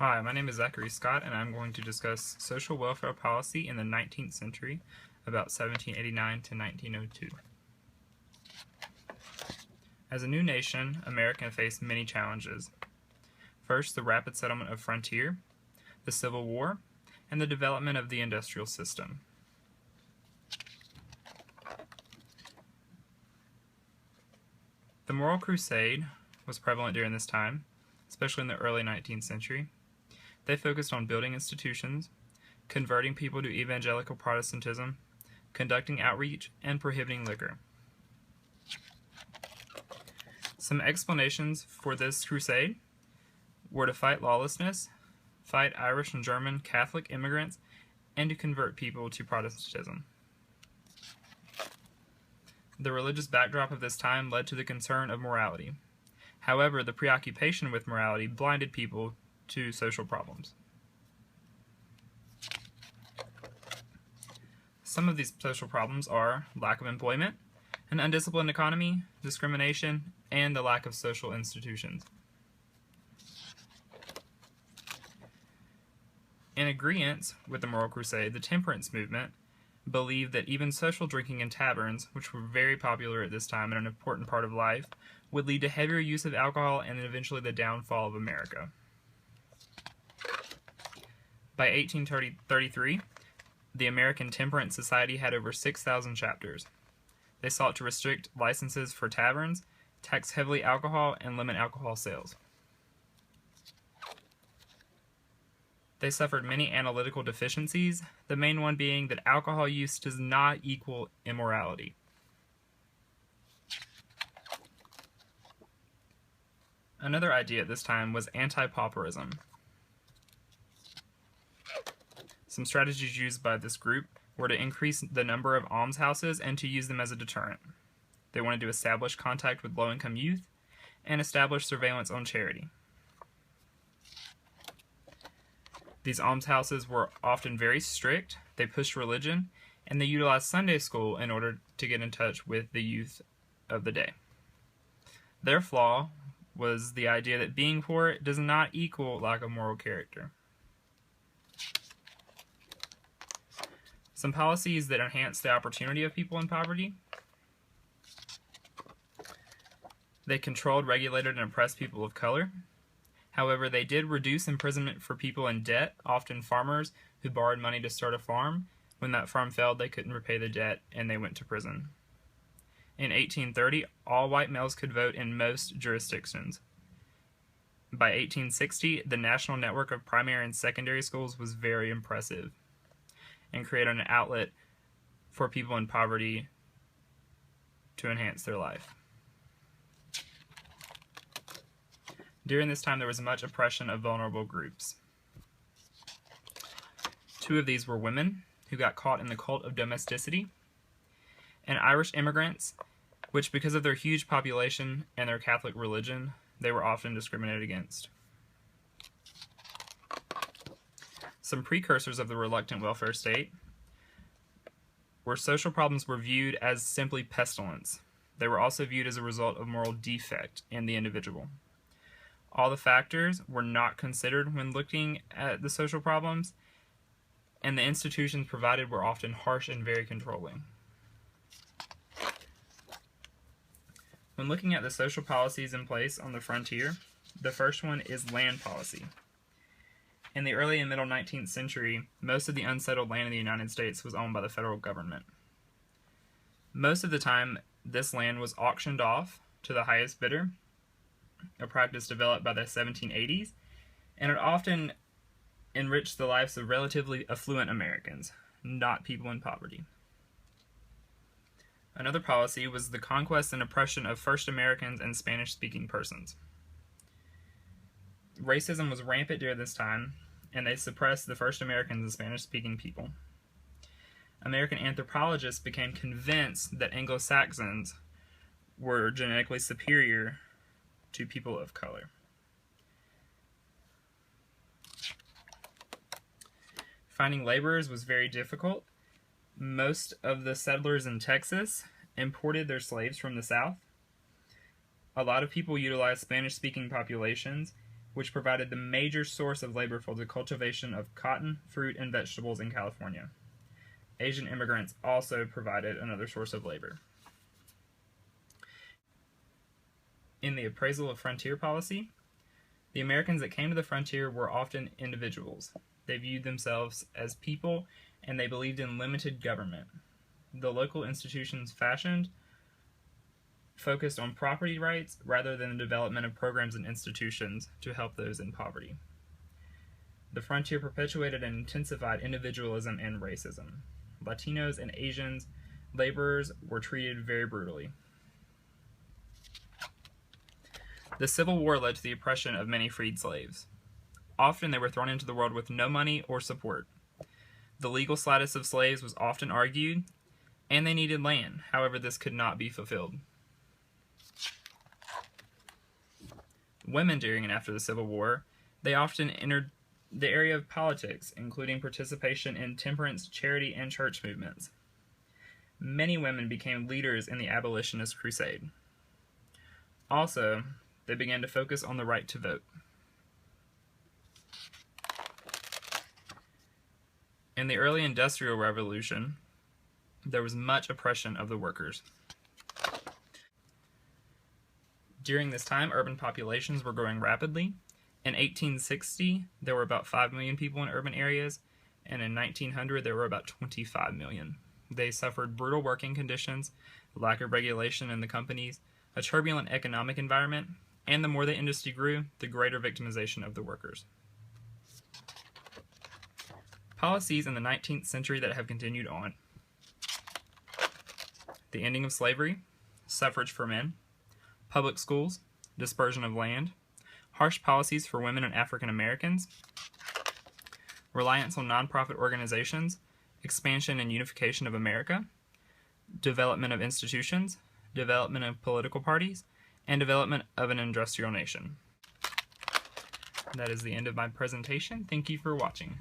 Hi, my name is Zachary Scott, and I'm going to discuss social welfare policy in the 19th century, about 1789 to 1902. As a new nation, America faced many challenges. First, the rapid settlement of frontier, the Civil War, and the development of the industrial system. The moral crusade was prevalent during this time, especially in the early 19th century. They focused on building institutions, converting people to evangelical Protestantism, conducting outreach, and prohibiting liquor. Some explanations for this crusade were to fight lawlessness, fight Irish and German Catholic immigrants, and to convert people to Protestantism. The religious backdrop of this time led to the concern of morality. However, the preoccupation with morality blinded people to social problems. Some of these social problems are lack of employment, an undisciplined economy, discrimination, and the lack of social institutions. In agreement with the Moral Crusade, the temperance movement believed that even social drinking in taverns, which were very popular at this time and an important part of life, would lead to heavier use of alcohol and then eventually the downfall of America. By 1833, the American Temperance Society had over 6,000 chapters. They sought to restrict licenses for taverns, tax heavily alcohol, and limit alcohol sales. They suffered many analytical deficiencies, the main one being that alcohol use does not equal immorality. Another idea at this time was anti-pauperism. Some strategies used by this group were to increase the number of almshouses and to use them as a deterrent. They wanted to establish contact with low-income youth and establish surveillance on charity. These almshouses were often very strict, they pushed religion, and they utilized Sunday school in order to get in touch with the youth of the day. Their flaw was the idea that being poor does not equal lack of moral character. Some policies that enhance the opportunity of people in poverty. They controlled, regulated, and oppressed people of color. However, they did reduce imprisonment for people in debt, often farmers who borrowed money to start a farm. When that farm failed, they couldn't repay the debt and they went to prison. In 1830, all white males could vote in most jurisdictions. By 1860, the national network of primary and secondary schools was very impressive and created an outlet for people in poverty to enhance their life. During this time, there was much oppression of vulnerable groups. Two of these were women, who got caught in the cult of domesticity, and Irish immigrants, which because of their huge population and their Catholic religion, they were often discriminated against. Some precursors of the reluctant welfare state where social problems were viewed as simply pestilence. They were also viewed as a result of moral defect in the individual. All the factors were not considered when looking at the social problems, and the institutions provided were often harsh and very controlling. When looking at the social policies in place on the frontier, the first one is land policy. In the early and middle 19th century, most of the unsettled land in the United States was owned by the federal government. Most of the time, this land was auctioned off to the highest bidder, a practice developed by the 1780s, and it often enriched the lives of relatively affluent Americans, not people in poverty. Another policy was the conquest and oppression of first Americans and Spanish-speaking persons. Racism was rampant during this time, and they suppressed the first Americans and Spanish-speaking people. American anthropologists became convinced that Anglo-Saxons were genetically superior to people of color. Finding laborers was very difficult. Most of the settlers in Texas imported their slaves from the South. A lot of people utilized Spanish-speaking populations, which provided the major source of labor for the cultivation of cotton, fruit, and vegetables in California. Asian immigrants also provided another source of labor. In the appraisal of frontier policy, the Americans that came to the frontier were often individuals. They viewed themselves as people, and they believed in limited government. The local institutions focused on property rights rather than the development of programs and institutions to help those in poverty. The frontier perpetuated and intensified individualism and racism. Latinos and Asians laborers were treated very brutally. The Civil War led to the oppression of many freed slaves. Often they were thrown into the world with no money or support. The legal status of slaves was often argued, and they needed land. However, this could not be fulfilled. Women during and after the Civil War, they often entered the area of politics, including participation in temperance, charity, and church movements. Many women became leaders in the abolitionist crusade. Also, they began to focus on the right to vote. In the early Industrial Revolution, there was much oppression of the workers. During this time, urban populations were growing rapidly. In 1860, there were about 5 million people in urban areas, and in 1900, there were about 25 million. They suffered brutal working conditions, lack of regulation in the companies, a turbulent economic environment, and the more the industry grew, the greater victimization of the workers. Policies in the 19th century that have continued on: the ending of slavery, suffrage for men, public schools, dispersion of land, harsh policies for women and African Americans, reliance on nonprofit organizations, expansion and unification of America, development of institutions, development of political parties, and development of an industrial nation. That is the end of my presentation. Thank you for watching.